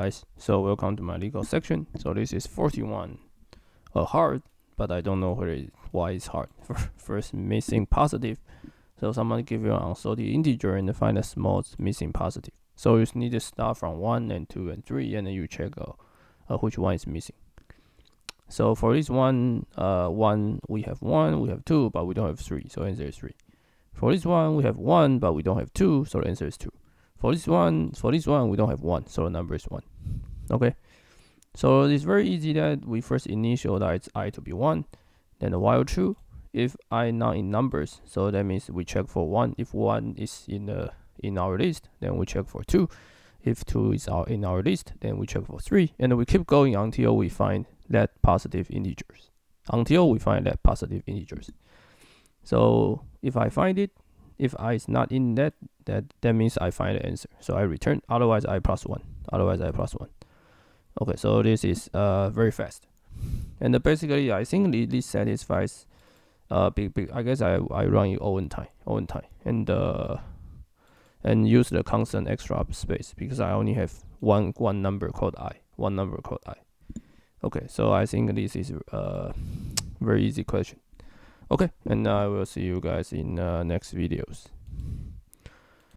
guys, so welcome to my Leetcode section. So this is 41 hard, but I don't know why it's hard. First, missing positive. So someone give you an unsorted integer and find the smallest missing positive. So you need to start from 1 and 2 and 3, and then you check which one is missing. So for this one, we have 1, we have 2, but we don't have 3, so answer is 3. For this one, we have 1, but we don't have 2, so the answer is 2. For this one, we don't have 1, so the number is 1. Okay, so it's very easy that we first initialize I to be 1, then the while true. If I not in numbers, so that means we check for 1. If 1 is in our list, then we check for 2. If 2 is in our list, then we check for 3, and we keep going until we find that positive integers. So if I find it, if I is not in that means I find the answer. So I return. Otherwise I plus 1. Okay, so this is very fast. And basically I think this satisfies big. I guess I run it all in time, and use the constant extra space because I only have one number called I. Okay, so I think this is a very easy question. Okay, and I will see you guys in next videos.